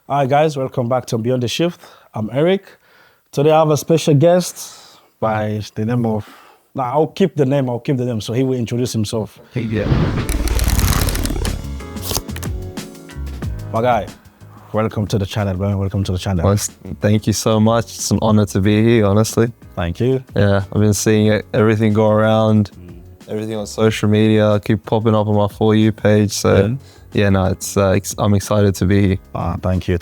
Hi guys, welcome back to Beyond the Shift. I'm Eric. Today I have a special guest by the name of. Now I'll keep the name. So he will introduce himself. Yeah. My guy, welcome to the channel, man. Welcome to the channel. Well, thank you so much. It's an honor to be here, honestly. Thank you. Yeah, I've been seeing everything go around, everything on social media, keep popping up on my For You page. So I'm excited to be here. Thank you.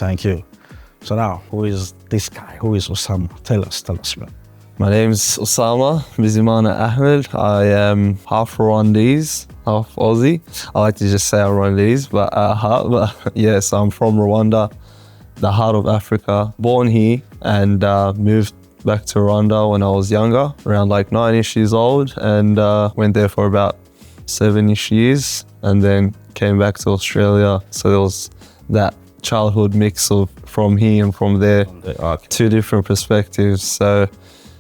So now, who is this guy? Who is Osama? Tell us, man. My name's Osama Bizimana Ahmed. I am half Rwandese, half Aussie. I like to just say I'm Rwandese, but yes, I'm from Rwanda, the heart of Africa. Born here and moved back to Rwanda when I was younger, around like 9-ish years old, and went there for about 7-ish years, and then came back to Australia. So there was that childhood mix of from here and from there, two different perspectives. So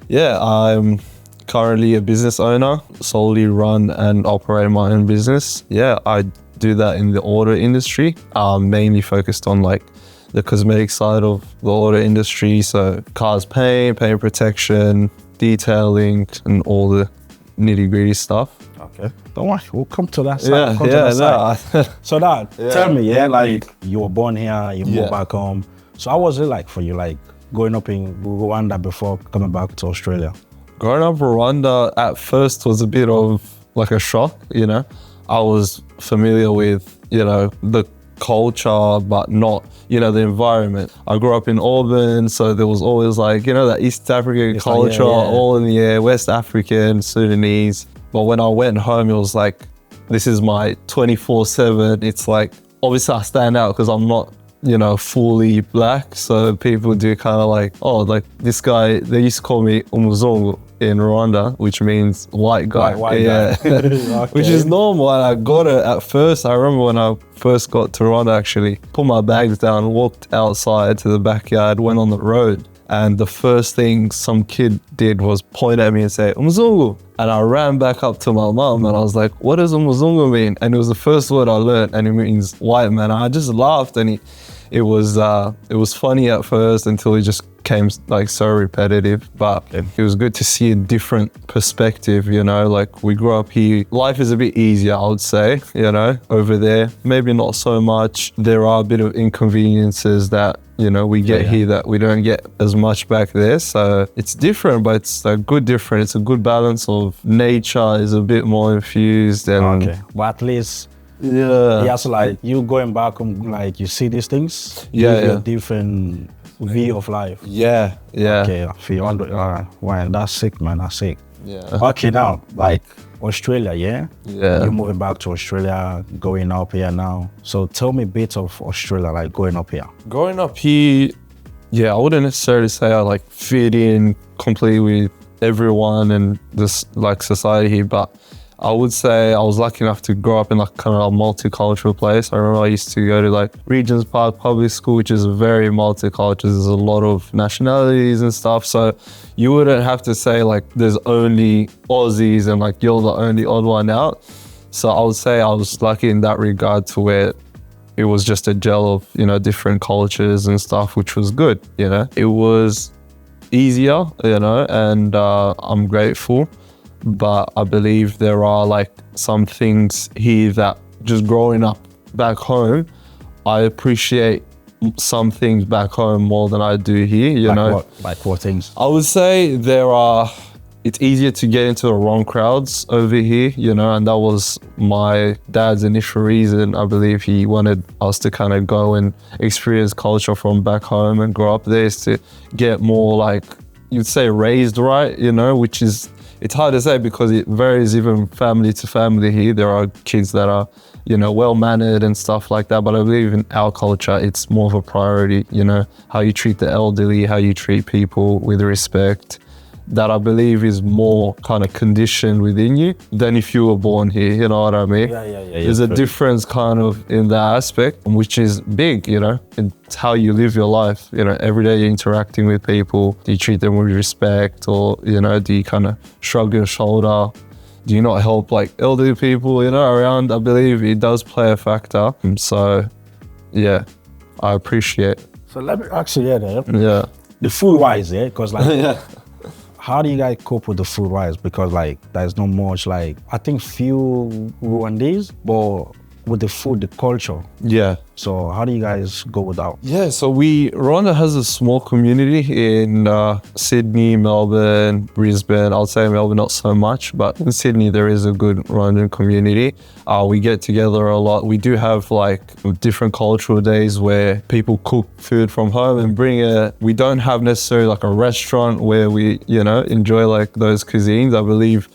yeah, I'm currently a business owner, solely run and operate my own business. Yeah, I do that in the auto industry. I'm mainly focused on like the cosmetic side of the auto industry. So cars paint protection, detailing, and all the nitty gritty stuff. Okay. Don't worry, we'll come to that side. So now, tell me, like you were born here, you moved back home. So how was it like for you, like growing up in Rwanda before coming back to Australia? Growing up in Rwanda at first was a bit of like a shock, you know. I was familiar with, the culture, but not, the environment. I grew up in Auburn, so there was always like, that East African culture, all in the air, West African, Sudanese. But when I went home, it was like, this is my 24/7. It's like, obviously I stand out because I'm not, fully black. So people do kind of like, oh, like this guy, they used to call me Umuzungu in Rwanda, which means white guy. White guy. Okay. Which is normal. And I got it at first. I remember when I first got to Rwanda, actually, put my bags down, walked outside to the backyard, went on the road. And the first thing some kid did was point at me and say, Umuzungu. And I ran back up to my mom and I was like, what does Umuzungu mean? And it was the first word I learned, and it means white man. And I just laughed, and it was funny at first until it just came like so repetitive. But it was good to see a different perspective, like we grew up here. Life is a bit easier, I would say, over there. Maybe not so much. There are a bit of inconveniences that, we get here that we don't get as much back there. So it's different, but it's a good different. It's a good balance of nature is a bit more infused. And but at least so like you going back home, like you see these things, a different view of life. Okay, I feel wow, that's sick, man. That's sick. Yeah. Okay, now like Australia, Yeah. You're moving back to Australia, going up here now. So tell me a bit of Australia, like going up here. Growing up here, I wouldn't necessarily say I like fit in completely with everyone and this like society here, but I would say I was lucky enough to grow up in like kind of a multicultural place. I remember I used to go to like Regent's Park Public School, which is very multicultural. There's a lot of nationalities and stuff. So you wouldn't have to say like there's only Aussies and like you're the only odd one out. So I would say I was lucky in that regard to where it was just a gel of, different cultures and stuff, which was good, It was easier, and I'm grateful. But I believe there are like some things here that just growing up back home, I appreciate some things back home more than I do here, Like what things? I would say it's easier to get into the wrong crowds over here, and that was my dad's initial reason. I believe he wanted us to kind of go and experience culture from back home and grow up there, is to get more like, you'd say raised right, which is, it's hard to say because it varies even family to family here. There are kids that are, well-mannered and stuff like that. But I believe in our culture, it's more of a priority, how you treat the elderly, how you treat people with respect. That I believe is more kind of conditioned within you than if you were born here, you know what I mean? There's a difference kind of in that aspect, which is big, It's how you live your life, every day you're interacting with people. Do you treat them with respect, or, do you kind of shrug your shoulder? Do you not help like elderly people, around? I believe it does play a factor. So yeah, I appreciate So let me ask you, Yeah. the food wise, because like, Yeah. how do you guys cope with the food wise? Because like, there's not much like, I think few Rwandese, but with the food, the culture. Yeah. So how do you guys go with that? Yeah, so Rwanda has a small community in Sydney, Melbourne, Brisbane. I'll say Melbourne not so much, but in Sydney there is a good Rwandan community. We get together a lot. We do have like different cultural days where people cook food from home and bring it. We don't have necessarily like a restaurant where we, enjoy like those cuisines. I believe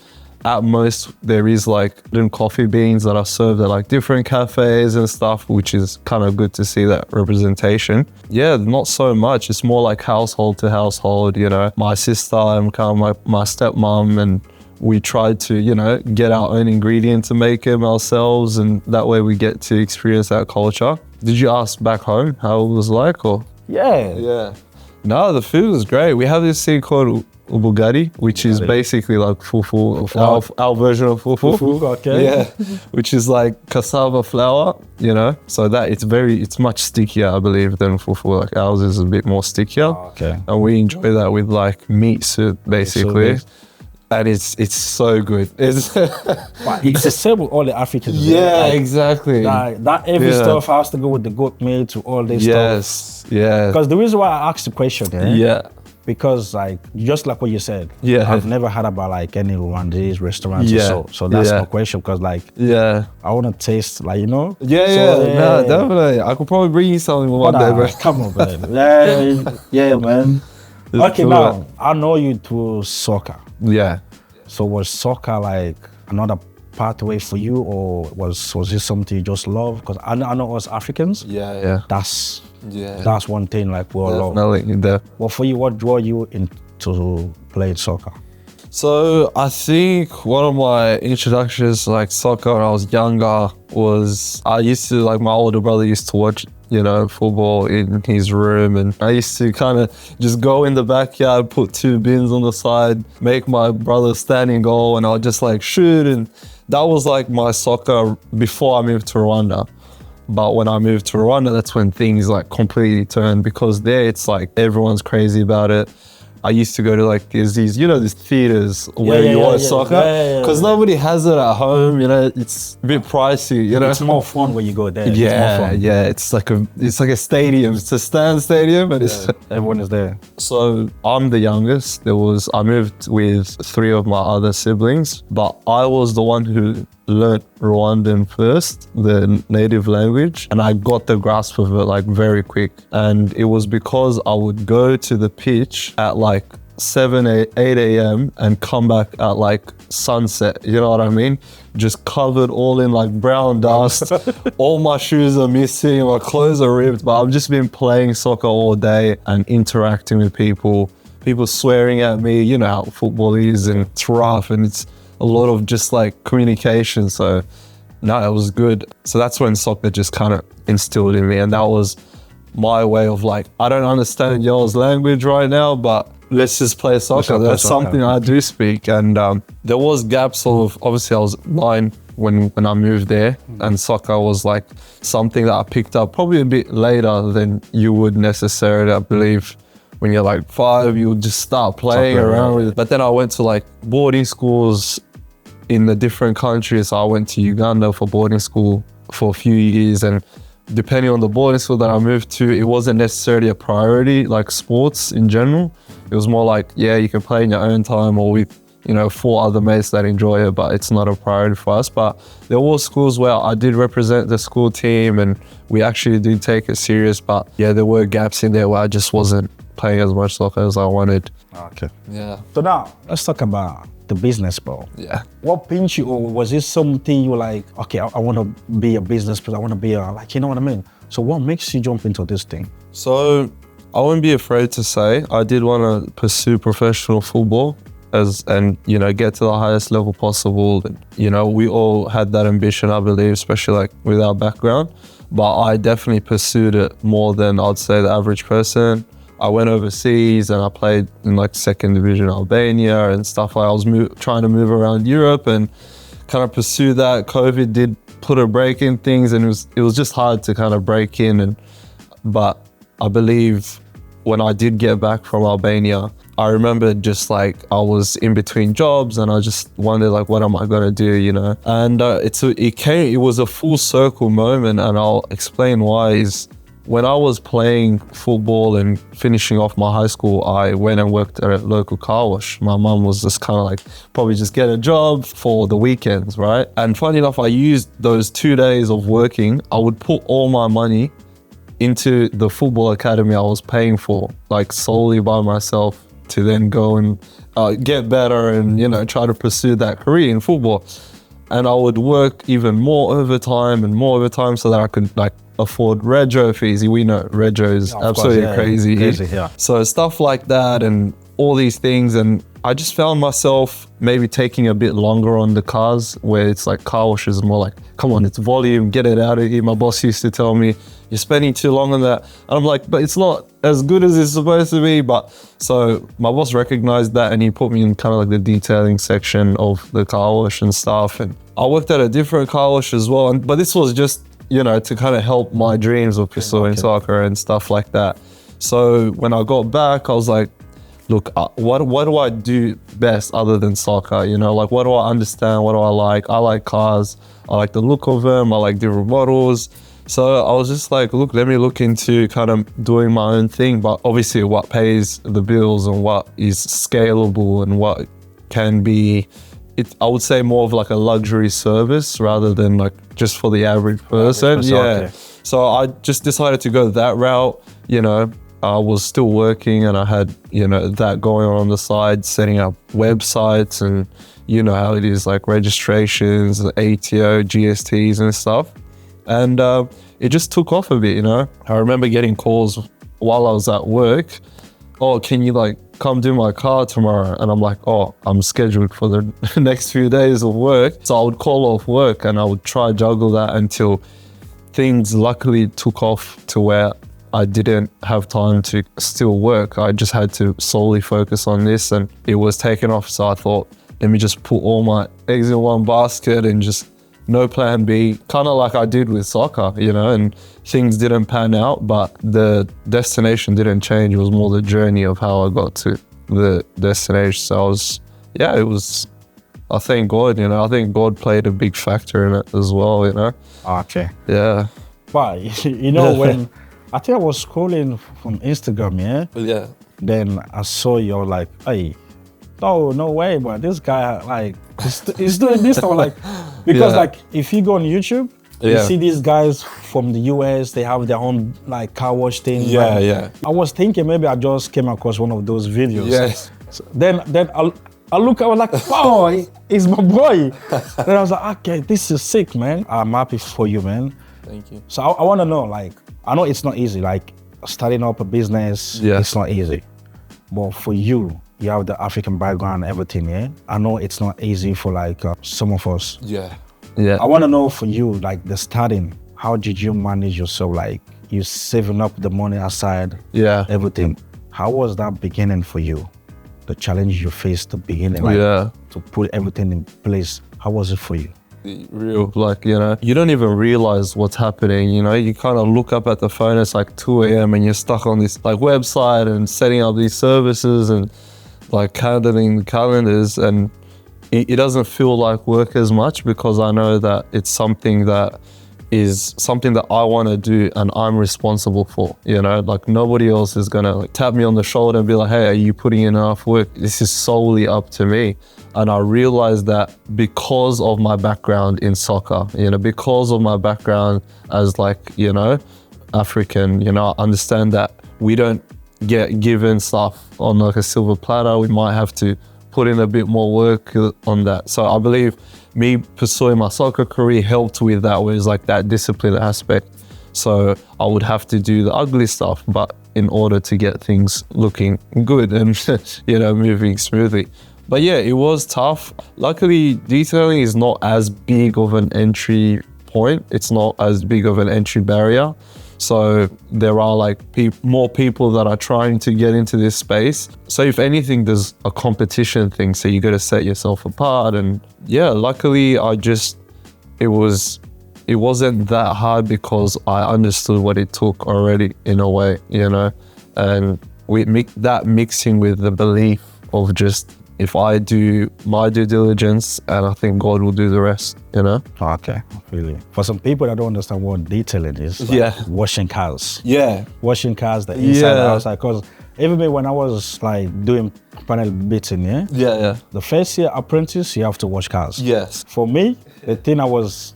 at most there is like coffee beans that are served at like different cafes and stuff, which is kind of good to see that representation. Yeah, not so much. It's more like household to household, my sister and kind of my stepmom, and we try to, get our own ingredients to make them ourselves, and that way we get to experience that culture. Did you ask back home how it was like, or? Yeah. No, the food was great. We have this thing called ubugari, which is basically like fufu, our version of fufu. Okay. Yeah, which is like cassava flour, so that it's much stickier, I believe, than fufu. Like ours is a bit more stickier. Okay. And we enjoy that with like meat soup, basically. And it's so good. It's the same with all the Africans. Yeah, like, exactly. That heavy stuff has to go with the goat meat to all this stuff. Yeah. Because the reason why I asked the question, because like just like what you said, I've never heard about like any Rwandese restaurants. So that's my question, because like I want to taste like No, definitely. I could probably bring you something one day, bro. Come on, man. yeah, man. Okay, now I know you through soccer. Yeah. So was soccer like another pathway for you, or was this something you just love? Because I know us Africans. That's one thing like we all love. Well, for you, what drew you into playing soccer? So I think one of my introductions like soccer when I was younger was I used to like my older brother used to watch football in his room, and I used to kind of just go in the backyard, put 2 bins on the side, make my brother stand in goal, and I'll just like shoot. And that was like my soccer before I moved to Rwanda. But when I moved to Rwanda, that's when things like completely turned, because there it's like everyone's crazy about it. I used to go to like these theaters where you watch soccer, because nobody has it at home. It's a bit pricey. It's more fun when you go there. It's like a stadium. It's a stand stadium, and everyone is there. So I'm the youngest. I moved with 3 of my other siblings, but I was the one who learned Rwandan first, the native language, and I got the grasp of it like very quick. And it was because I would go to the pitch at like 8 a.m. and come back at like sunset, you know what I mean? Just covered all in like brown dust. All my shoes are missing, my clothes are ripped, but I've just been playing soccer all day and interacting with people swearing at me. You know how football is, and it's rough, and it's a lot of just like communication. So no, it was good. So that's when soccer just kind of instilled in me, and that was my way of like, I don't understand y'all's language right now, but let's just play soccer. That's something I do speak. And there was gaps of, obviously I was 9 when I moved there, and soccer was like something that I picked up probably a bit later than you would necessarily, I believe. When you're like 5, you would just start playing around with it. But then I went to like boarding schools in the different countries. So I went to Uganda for boarding school for a few years, and depending on the boarding school that I moved to, it wasn't necessarily a priority, like sports in general. It was more like, you can play in your own time or with, 4 other mates that enjoy it, but it's not a priority for us. But there were schools where I did represent the school team, and we actually did take it serious. But there were gaps in there where I just wasn't playing as much soccer as I wanted. Okay. Yeah. So now, let's talk about the business, bro. Yeah. What pinched you, or was this something you were like, okay, I want to be a business person, I want to be like, you know what I mean? So what makes you jump into this thing? So I wouldn't be afraid to say I did want to pursue professional football and get to the highest level possible. We all had that ambition, I believe, especially like with our background. But I definitely pursued it more than I'd say the average person. I went overseas and I played in like 2nd division Albania and stuff. I was trying to move around Europe and kind of pursue that. COVID did put a break in things, and it was just hard to kind of break in. But I believe when I did get back from Albania, I remember just like I was in between jobs and I just wondered like, what am I gonna do, you know? And it was a full circle moment, and I'll explain why. Is when I was playing football and finishing off my high school, I went and worked at a local car wash. My mum was just kind of like, probably just get a job for the weekends, right? And funny enough, I used those 2 days of working, I would put all my money into the football academy I was paying for, like solely by myself, to then go and get better and, you know, try to pursue that career in football. And I would work even more overtime so that I could like afford rego fees. We know rego is absolutely crazy. Yeah. So stuff like that and all these things. And I just found myself maybe taking a bit longer on the cars, where it's like car wash is more like, come on, it's volume, get it out of here. My boss used to tell me, you're spending too long on that. And I'm like, but it's not as good as it's supposed to be. But so my boss recognized that and he put me in kind of like the detailing section of the car wash and stuff. And I worked at a different car wash as well. But this was just, you know, to kind of help my dreams of pursuing soccer and stuff like that. So when I got back, I was like, look, what do I do best other than soccer? You know, like, what do I understand? What do I like? I like cars. I like the look of them. I like different models. So I was just like, look, let me look into kind of doing my own thing, but obviously what pays the bills and what is scalable and what can be, I would say more of like a luxury service rather than like just for the average person. Yeah. Okay. So I just decided to go that route. You know, I was still working and I had, you know, that going on the side, setting up websites and you know how it is, like registrations, ATO, GSTs and stuff. And it just took off a bit, you know. I remember getting calls while I was at work. Oh, can you like come do my car tomorrow? And I'm like, oh, I'm scheduled for the next few days of work. So I would call off work and I would try juggle that until things luckily took off to where I didn't have time to still work. I just had to solely focus on this and it was taken off. So I thought, let me just put all my eggs in one basket and just no plan B, kind of like I did with soccer, you know, and things didn't pan out, but the destination didn't change. It was more the journey of how I got to the destination. So I thank God, you know, I think God played a big factor in it as well, you know. Okay. Yeah. But, you know, when I think I was scrolling from Instagram, yeah. Then I saw you like, hey, no way, but this guy like he's doing this. I'm like, because like if you go on YouTube, you see these guys from the US, they have their own like car wash thing. Yeah. I was thinking maybe I just came across one of those videos. Yes. So then I look, I was like, wow, he's my boy. Then I was like, okay, this is sick, man. I'm happy for you, man. Thank you. So I want to know, like, I know it's not easy, like starting up a business, it's not easy. But for you, you have the African background and everything, yeah? I know it's not easy for like some of us. Yeah. I want to know for you, like the starting, how did you manage yourself? Like you saving up the money aside, everything. How was that beginning for you? The challenge you faced the beginning, like to put everything in place. How was it for you? Real, like, you know, you don't even realize what's happening, you know, you kind of look up at the phone, it's like 2 a.m. and you're stuck on this like website and setting up these services and like handling the calendars, and it doesn't feel like work as much because I know that it's something that I want to do and I'm responsible for, you know, like nobody else is gonna like tap me on the shoulder and be like, hey, are you putting in enough work? This is solely up to me. And I realized that because of my background in soccer, you know, because of my background as like, you know, African, you know, I understand that we don't get given stuff on like a silver platter. We might have to put in a bit more work on that. So I believe me pursuing my soccer career helped with that, where it's like that discipline aspect. So I would have to do the ugly stuff, but in order to get things looking good and, you know, moving smoothly. But yeah, it was tough. Luckily, detailing is not as big of an entry point. It's not as big of an entry barrier. So there are like more people that are trying to get into this space. So if anything, there's a competition thing. So you got to set yourself apart. And yeah, luckily it it wasn't that hard because I understood what it took already in a way, and that mixing with the belief of just, if I do my due diligence, and I think God will do the rest, Okay, really. For some people that don't understand what detailing is, washing cars. Yeah. Washing cars, the inside, the outside. Because even me, when I was like doing panel beating, the first year apprentice, you have to wash cars. Yes. For me, the thing was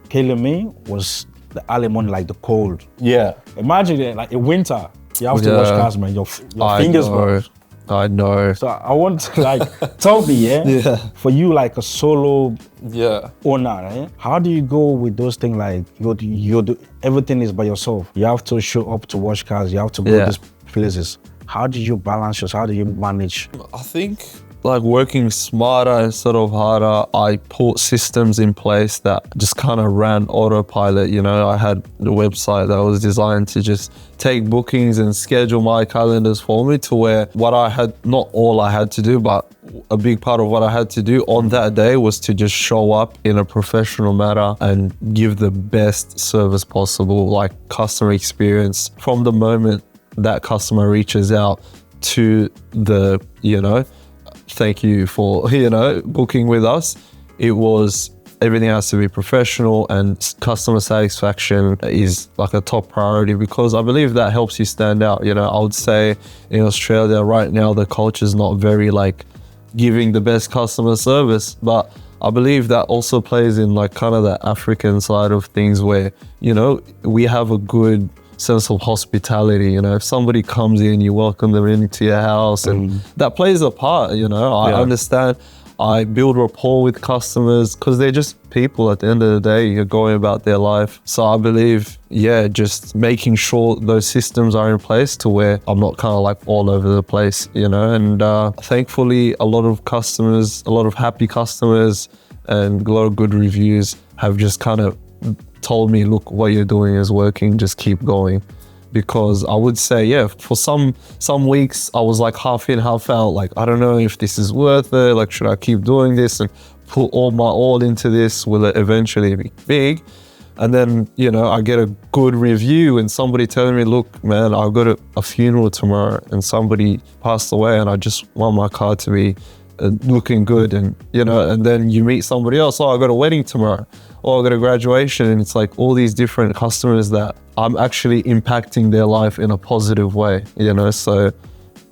killing me was the early morning, like the cold. Yeah. Imagine it, like in winter, you have to wash cars, man. Your fingers burn. I know. So I want to tell me, for you like a solo owner, how do you go with those things? Like you do everything is by yourself. You have to show up to wash cars. You have to go to these places. How do you balance yourself? How do you manage? I think like working smarter instead of harder, I put systems in place that just kind of ran autopilot. I had the website that was designed to just take bookings and schedule my calendars for me, to where not all I had to do, but a big part of what I had to do on that day was to just show up in a professional manner and give the best service possible, like customer experience from the moment that customer reaches out to the, thank you for, booking with us. It was, everything has to be professional, and customer satisfaction is like a top priority, because I believe that helps you stand out. I would say in Australia right now, the culture is not very like giving the best customer service, but I believe that also plays in like kind of the African side of things where, we have a good sense of hospitality. If somebody comes in, you welcome them into your house, and that plays a part. I understand. I build rapport with customers because they're just people at the end of the day. You're going about their life. So I believe, just making sure those systems are in place to where I'm not kind of like all over the place, and thankfully a lot of customers, a lot of happy customers and a lot of good reviews have just kind of told me, look, what you're doing is working, just keep going. Because I would say, for some weeks I was like half in, half out, like, I don't know if this is worth it, like, should I keep doing this and put all my all into this? Will it eventually be big? And then, I get a good review and somebody telling me, look, man, I've got a funeral tomorrow and somebody passed away and I just want my car to be looking good. And, and then you meet somebody else, I got a wedding tomorrow, or I got a graduation, and it's like all these different customers that I'm actually impacting their life in a positive way, so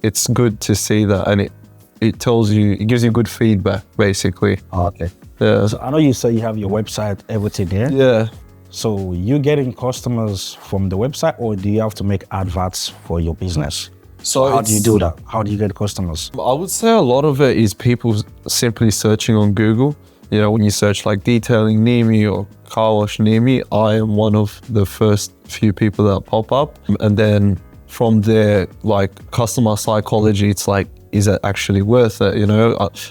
it's good to see that, and it tells you, it gives you good feedback, basically. Okay. Yeah. So I know you say you have your website, everything there. Yeah. So you getting customers from the website, or do you have to make adverts for your business? So how do you do that? How do you get customers? I would say a lot of it is people simply searching on Google. When you search like detailing near me or car wash near me, I am one of the first few people that pop up. And then from there, like customer psychology, it's like, is it actually worth it?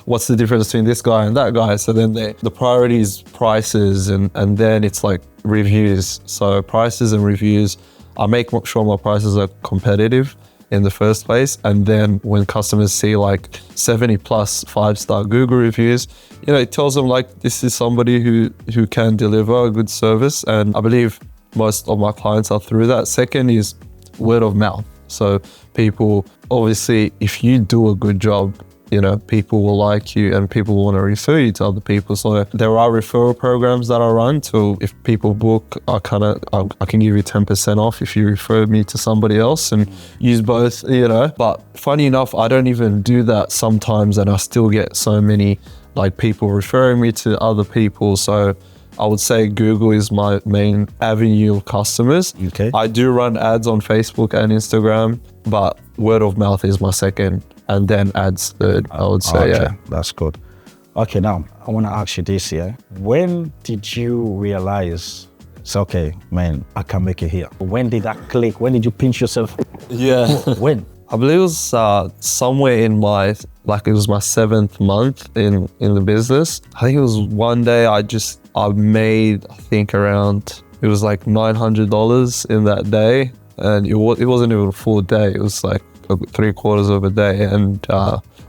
What's the difference between this guy and that guy? So then the priority is prices, and then it's like reviews. So prices and reviews, I make sure my prices are competitive in the first place. And then when customers see like 70 plus 5-star Google reviews, it tells them like, this is somebody who can deliver a good service. And I believe most of my clients are through that. Second is word of mouth. So people, obviously, if you do a good job, people will like you and people want to refer you to other people. So there are referral programs that I run. So if people book, I can give you 10% off if you refer me to somebody else, and use both, But funny enough, I don't even do that sometimes, and I still get so many like people referring me to other people. So I would say Google is my main avenue of customers. Okay. I do run ads on Facebook and Instagram, but word of mouth is my second, and then ads third, I would say. Okay, that's good. Okay, now I want to ask you this here. When did you realize it's okay, man, I can make it here? When did that click? When did you pinch yourself? Yeah. When? I believe it was somewhere in it was my 7th month in the business. I think it was one day I made, I think around, it was like $900 in that day. And it wasn't even a full day. It was like 3/4 of a day. And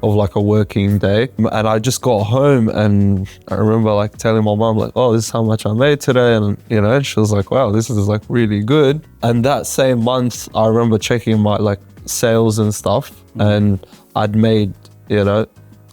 of like a working day. And I just got home and I remember like telling my mom like, oh, this is how much I made today. And you know, she was like, wow, this is like really good. And that same month, I remember checking my like sales and stuff, and I'd made, you know,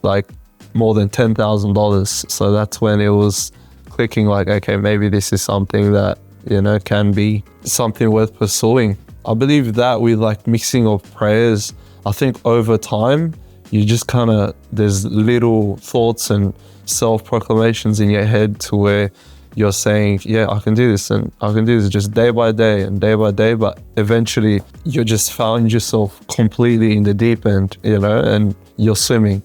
like more than $10,000. So that's when it was clicking like, okay, maybe this is something that, you know, can be something worth pursuing. I believe that with like mixing of prayers, I think over time, you just kind of, there's little thoughts and self-proclamations in your head to where you're saying, yeah, I can do this and I can do this just day by day and day by day. But eventually you just found yourself completely in the deep end, you know, and you're swimming.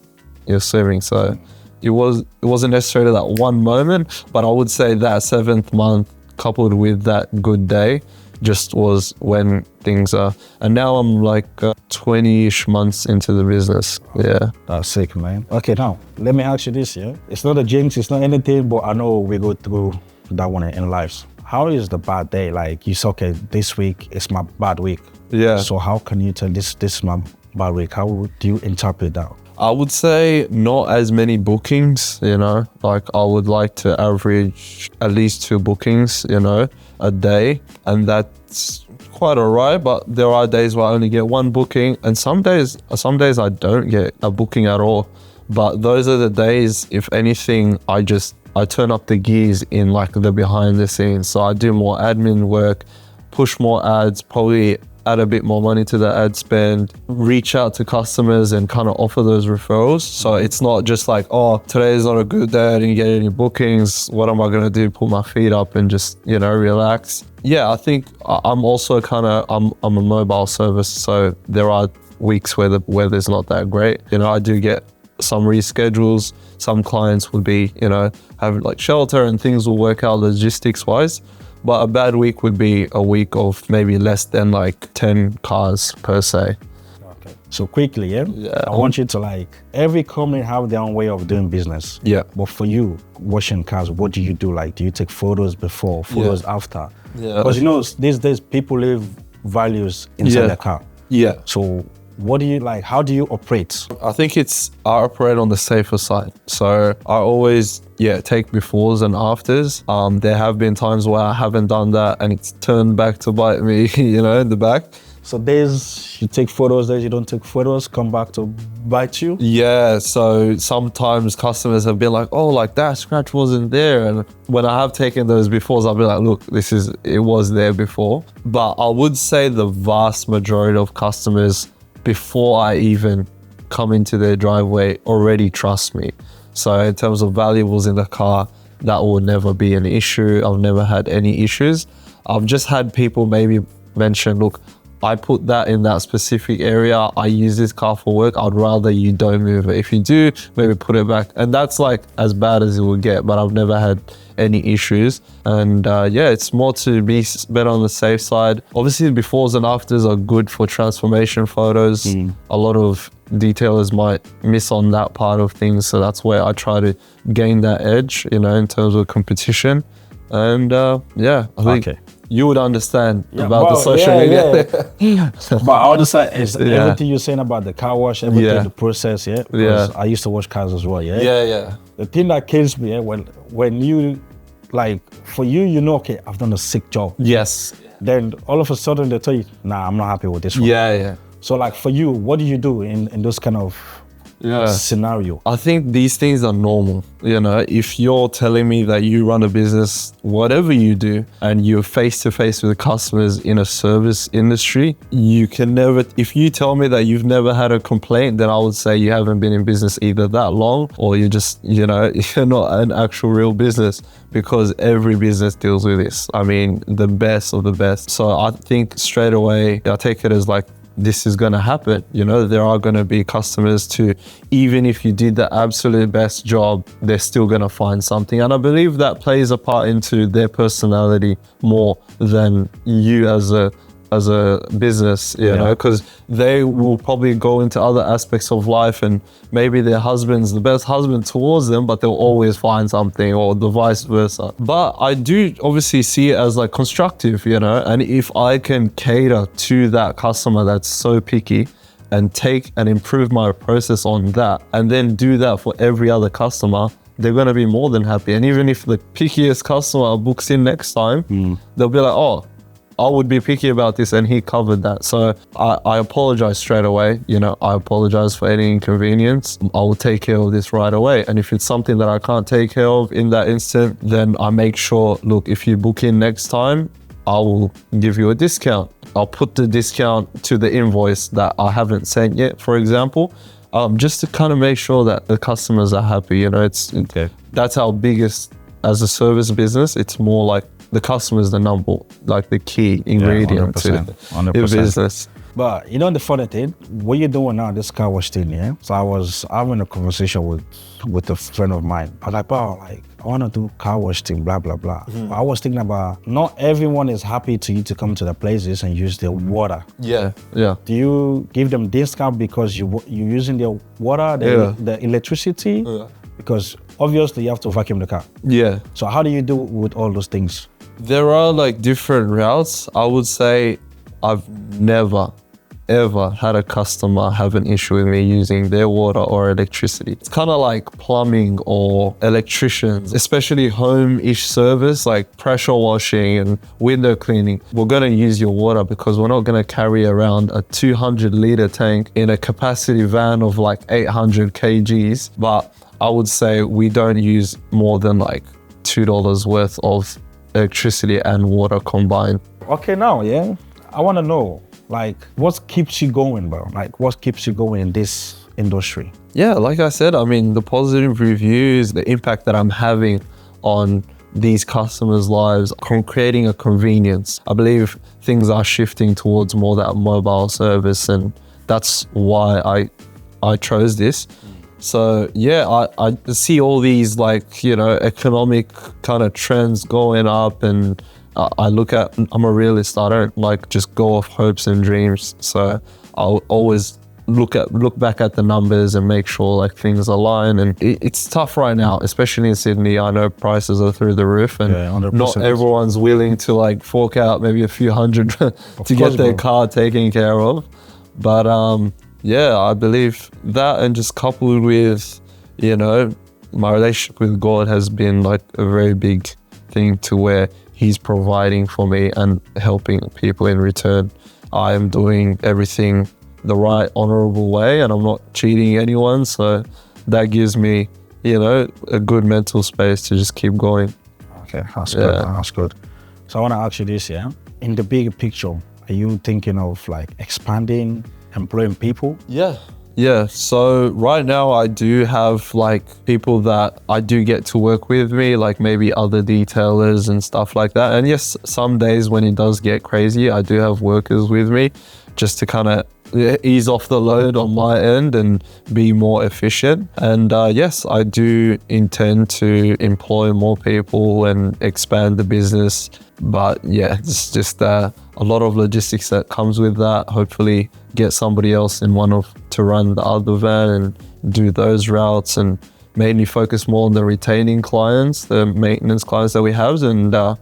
So it wasn't necessarily that one moment, but I would say that 7th month coupled with that good day just was when things are, and now I'm like 20-ish months into the business. Yeah. That's sick, man. Okay, now let me ask you this, yeah? It's not a jinx, it's not anything, but I know we go through that one in lives. How is the bad day? Like you say, okay, this week is my bad week. Yeah. So how can you tell this is my bad week? How do you interpret that? I would say not as many bookings, you know, like I would like to average at least 2 bookings, you know, a day. And that's quite all right, but there are days where I only get 1 booking, and some days I don't get a booking at all. But those are the days, if anything, I turn up the gears in like the behind the scenes. So I do more admin work, push more ads, probably add a bit more money to the ad spend, reach out to customers and kind of offer those referrals. So it's not just like, oh, today is not a good day, I didn't get any bookings. What am I going to do? Put my feet up and just, you know, relax. Yeah, I think I'm also I'm a mobile service. So there are weeks where the weather's not that great. You know, I do get some reschedules. Some clients would be, you know, have like shelter and things will work out logistics wise. But a bad week would be a week of maybe less than like 10 cars per se. Okay. So quickly, yeah? I want you to like, every company have their own way of doing business. Yeah. But for you, washing cars, what do you do? Like, do you take photos before, photos after? Yeah. Because you know, these days people leave values inside their car. Yeah. So what do you like, how do you operate? I think I operate on the safer side. So I always, take befores and afters. There have been times where I haven't done that and it's turned back to bite me, you know, in the back. So days you take photos, days you don't take photos, come back to bite you? Yeah, so sometimes customers have been like, oh, like that scratch wasn't there. And when I have taken those befores, I'll be like, look, it was there before. But I would say the vast majority of customers, before I even come into their driveway, already trust me. So in terms of valuables in the car, that will never be an issue. I've never had any issues. I've just had people maybe mention, look, I put that in that specific area. I use this car for work. I'd rather you don't move it. If you do, maybe put it back. And that's like as bad as it will get, but I've never had any issues. And it's more to be better on the safe side. Obviously, the befores and afters are good for transformation photos. A lot of detailers might miss on that part of things. So that's where I try to gain that edge, you know, in terms of competition. And I think you would understand about the social media. But I understand everything you're saying about the car wash, everything, the process, because I used to wash cars as well, The thing that kills me, when you, like, for you, you know, okay, I've done a sick job. Yes. Then all of a sudden they tell you, nah, I'm not happy with this one. Yeah. So like for you, what do you do in those kind of scenario? I think these things are normal. You know, if you're telling me that you run a business, whatever you do, and you're face to face with customers in a service industry, you can never, if you tell me that you've never had a complaint, then I would say you haven't been in business either that long, or you just, you know, you're not an actual real business, because every business deals with this. I mean, the best of the best. So I think straight away, I take it as like, this is going to happen. You know, there are going to be customers too. Even if you did the absolute best job, they're still going to find something. And I believe that plays a part into their personality more than you as a business, you know, because they will probably go into other aspects of life and maybe their husband's the best husband towards them, but they'll always find something, or the vice versa. But I do obviously see it as like constructive, you know, and if I can cater to that customer that's so picky and take and improve my process on that, and then do that for every other customer, they're going to be more than happy. And even if the pickiest customer books in next time, they'll be like, oh, I would be picky about this, and he covered that. So I apologize straight away. You know, I apologize for any inconvenience. I will take care of this right away. And if it's something that I can't take care of in that instant, then I make sure, look, if you book in next time, I will give you a discount. I'll put the discount to the invoice that I haven't sent yet, for example, just to kind of make sure that the customers are happy. You know, that's our biggest, as a service business, it's more like the customer is the number, like the key ingredient to the business. But you know the funny thing, what you're doing now, this car wash thing, yeah? So I was having a conversation with a friend of mine. I was like, bro, like, I want to do car wash thing, blah, blah, blah. I was thinking about, not everyone is happy to you to come to the places and use their water. Yeah. Do you give them discount because you're using their water, the electricity? Because obviously you have to vacuum the car. Yeah. So how do you do with all those things? There are like different routes. I would say I've never, ever had a customer have an issue with me using their water or electricity. It's kind of like plumbing or electricians, especially home-ish service like pressure washing and window cleaning. We're going to use your water because we're not going to carry around a 200-liter tank in a capacity van of like 800 kgs. But I would say we don't use more than like $2 worth of electricity and water combined. Okay, now, yeah, I want to know, like, what keeps you going, bro? Like, what keeps you going in this industry? Yeah, like I said, I mean, the positive reviews, the impact that I'm having on these customers' lives, creating a convenience. I believe things are shifting towards more that mobile service, and that's why I chose this. So yeah, I see all these like, you know, economic kind of trends going up, and I'm a realist. I don't like just go off hopes and dreams. So I'll always look back at the numbers and make sure like things align. And it's tough right now, especially in Sydney. I know prices are through the roof, and not everyone's willing to like fork out maybe a few hundred to get their car taken care of. But yeah, I believe that, and just coupled with, you know, my relationship with God has been like a very big thing to where He's providing for me and helping people in return. I am doing everything the right, honorable way, and I'm not cheating anyone. So that gives me, you know, a good mental space to just keep going. Okay, that's good. That's good. So I want to ask you this, yeah? In the bigger picture, are you thinking of like expanding, employing people? Yeah, so right now I do have like people that I do get to work with me, like maybe other detailers and stuff like that. And yes, some days when it does get crazy, I do have workers with me just to kind of ease off the load on my end and be more efficient. And yes, I do intend to employ more people and expand the business. But yeah, it's just a lot of logistics that comes with that. Hopefully get somebody else to run the other van and do those routes, and mainly focus more on the retaining clients, the maintenance clients that we have, and I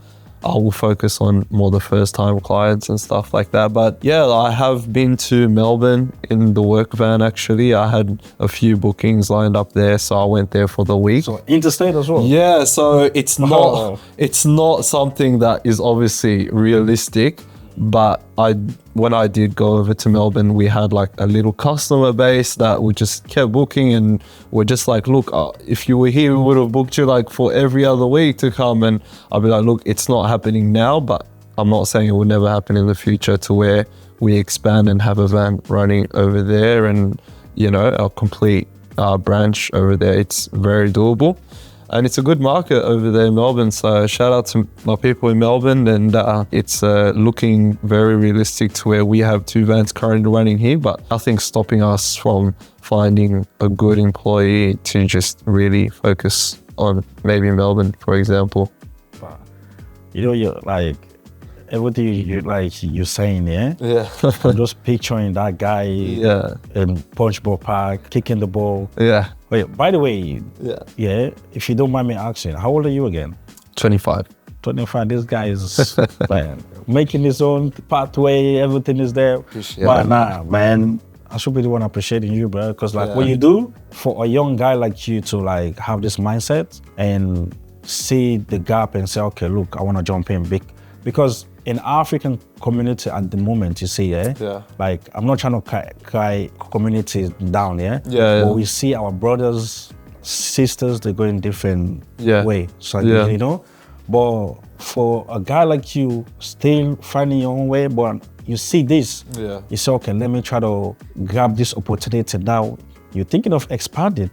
will focus on more the first time clients and stuff like that. But yeah, I have been to Melbourne in the work van actually. I had a few bookings lined up there, so I went there for the week. So interstate as well? Yeah, so it's not something that is obviously realistic. But when I did go over to Melbourne, we had like a little customer base that we just kept booking, and we're just like, look, if you were here, we would have booked you like for every other week to come. And I'll be like, look, it's not happening now, but I'm not saying it will never happen in the future to where we expand and have a van running over there, and, you know, a complete branch over there. It's very doable. And it's a good market over there in Melbourne. So shout out to my people in Melbourne. And it's looking very realistic to where we have 2 vans currently running here, but nothing's stopping us from finding a good employee to just really focus on maybe Melbourne, for example. But, you know, you're like, everything you're saying, yeah? Yeah. I'm just picturing that guy in Punchbowl Park, kicking the ball. Yeah. Wait, by the way, yeah, if you don't mind me asking, how old are you again? 25. 25, this guy is like, making his own pathway, everything is there. But nah, man, I should be the one appreciating you, bro. Because like what you do for a young guy like you to like have this mindset and see the gap and say, okay, look, I want to jump in big. Because in African community at the moment, you see, like I'm not trying to cry communities down, but we see our brothers, sisters, they go in different way. So you know, but for a guy like you, still finding your own way, but you see this, you say, okay, let me try to grab this opportunity now. You're thinking of expanding.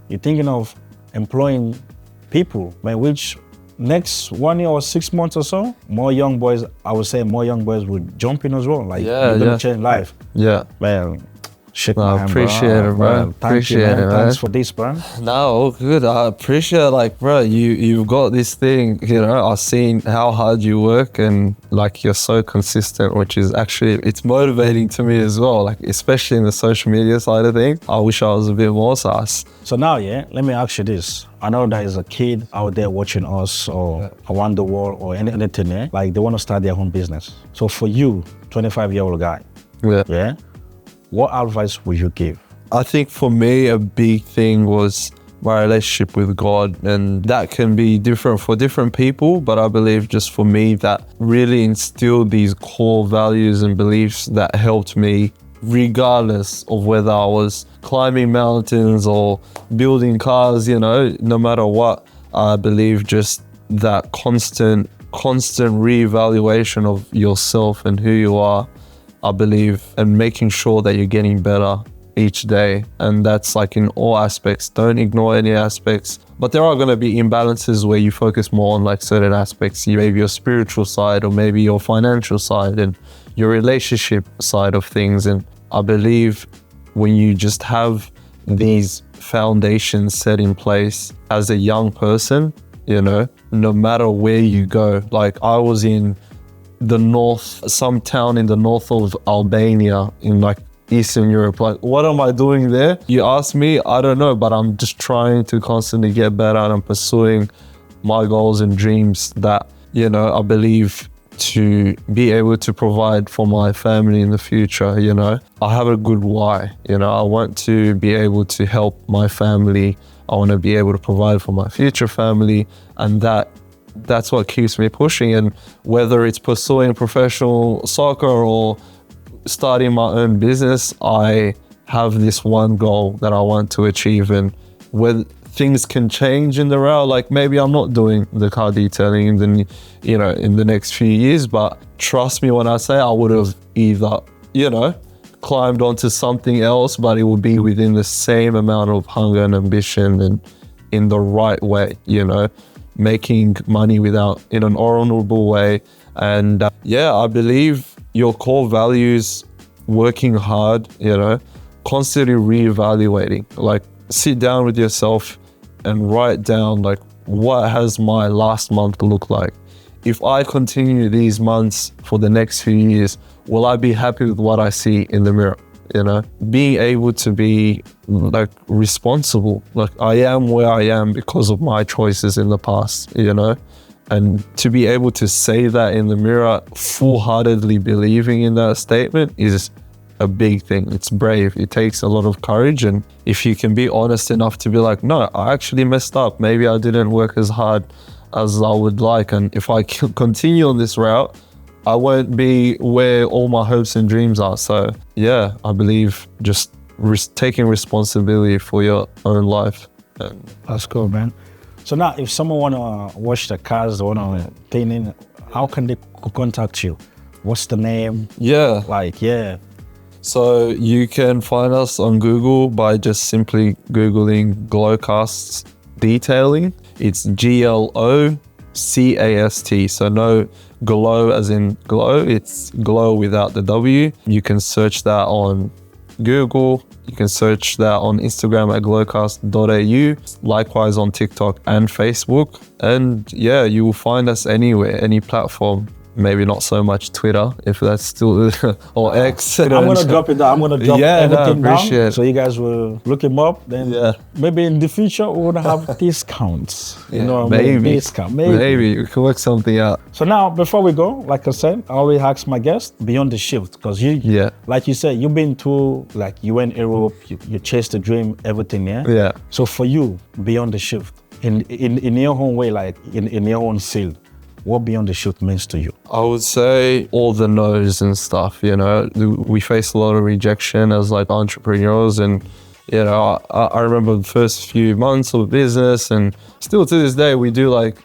You're thinking of employing people, man, which next 1 year or 6 months or so, more young boys, I would say more young boys would jump in as well. Like, you're gonna change life. Man, shake my hand, appreciate it, bro. Thank you, man. Thanks for this, bro. No, all good. I appreciate, like, bro, you've got this thing, you know, I've seen how hard you work and like you're so consistent, which is actually, it's motivating to me as well, like especially in the social media side of things. I wish I was a bit more sus. So now, let me ask you this. I know there is a kid out there watching us or around the world or anything, like they want to start their own business. So for you, 25-year-old guy, what advice would you give? I think for me, a big thing was my relationship with God, and that can be different for different people, but I believe just for me, that really instilled these core values and beliefs that helped me regardless of whether I was climbing mountains or building cars, you know, no matter what. I believe just that constant reevaluation of yourself and who you are, I believe, and making sure that you're getting better each day. And that's like in all aspects. Don't ignore any aspects. But there are going to be imbalances where you focus more on like certain aspects, maybe your spiritual side or maybe your financial side and your relationship side of things. And I believe when you just have these foundations set in place as a young person, you know, no matter where you go, like I was in the north, some town in the north of Albania in like Eastern Europe. Like, what am I doing there? You ask me, I don't know, but I'm just trying to constantly get better and I'm pursuing my goals and dreams that, you know, I believe to be able to provide for my family in the future. You know, I have a good why. You know, I want to be able to help my family. I want to be able to provide for my future family, and that's what keeps me pushing. And whether it's pursuing professional soccer or starting my own business, I have this one goal that I want to achieve. And when things can change in the route, like maybe I'm not doing the car detailing in the, you know, in the next few years, but trust me when I say I would have either, you know, climbed onto something else, but it would be within the same amount of hunger and ambition and in the right way, you know, making money without, in an honorable way. And I believe your core values, working hard, you know, constantly reevaluating, like sit down with yourself and write down like, what has my last month look like? If I continue these months for the next few years, will I be happy with what I see in the mirror? You know, being able to be like responsible, like I am where I am because of my choices in the past, you know, and to be able to say that in the mirror, full-heartedly believing in that statement is a big thing. It's brave. It takes a lot of courage. And if you can be honest enough to be like, no, I actually messed up. Maybe I didn't work as hard as I would like. And if I continue on this route, I won't be where all my hopes and dreams are. So yeah, I believe just taking responsibility for your own life. That's cool, man. So now if someone want to wash the cars, want to clean in, how can they contact you? What's the name? So you can find us on Google by just simply Googling Glowcast Detailing. It's GLOCAST. So no glow as in glow, it's glow without the W. You can search that on Google. You can search that on Instagram at glowcast.au. Likewise on TikTok and Facebook. And yeah, you will find us anywhere, any platform. maybe not so much Twitter, if that's still, or X. I'm going to drop it down. I'm going to drop everything down. So you guys will look him up. Then maybe in the future, we would have discounts. You know, maybe. Discount. Maybe we can work something out. So now, before we go, like I said, I always ask my guests, beyond the shift, because you, like you said, you've been to, like you went Europe, you chased the dream, everything, yeah? So for you, beyond the shift, in your own way, like in your own field, what beyond the shift means to you? I would say all the no's and stuff, you know. We face a lot of rejection as like entrepreneurs, and you know, I remember the first few months of business, and still to this day we do like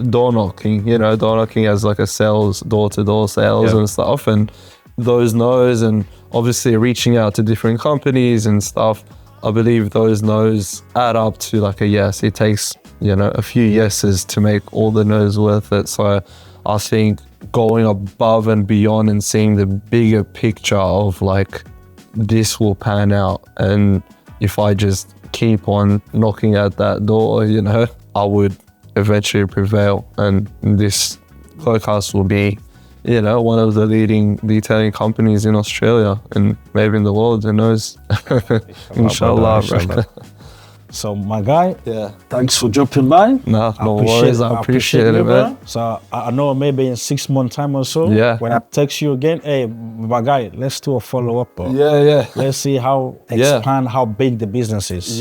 door knocking, you know, door knocking as like a sales, door-to-door sales and stuff, and those no's, and obviously reaching out to different companies and stuff. I believe those no's add up to like a yes. It takes, you know, a few yeses to make all the no's worth it. So I think going above and beyond and seeing the bigger picture of like, this will pan out. And if I just keep on knocking at that door, you know, I would eventually prevail. And this podcast will be, you know, one of the leading detailing companies in Australia and maybe in the world, who knows? Inshallah, bro. So my guy, thanks for dropping by. No worries, I appreciate it, man. So I know maybe in 6 months time or so, when I text you again, hey, my guy, let's do a follow-up, bro. Let's see how how big the business is.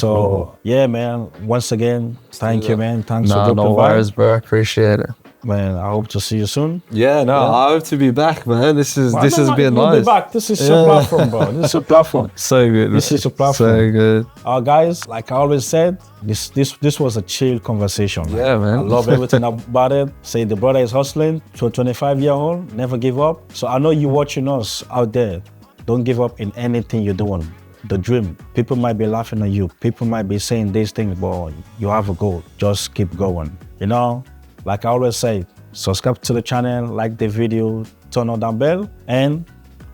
So man, once again, thank you, man. Thanks for dropping by. No worries, bro. Appreciate it. Man, I hope to see you soon. I hope to be back, man. This has been nice. Be back. This is your platform, bro. This is your platform. So good. This is your platform. So good. Guys, like I always said, this was a chill conversation. Man. Yeah, man. I love everything about it. Say the brother is hustling to a 25-year-old, never give up. So I know you watching us out there. Don't give up in anything you're doing. The dream. People might be laughing at you. People might be saying these things, but you have a goal. Just keep going. You know? Like I always say, subscribe to the channel, like the video, turn on that bell. And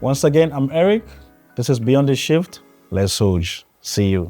once again, I'm Eric. This is Beyond the Shift. Let's Soldier. See you.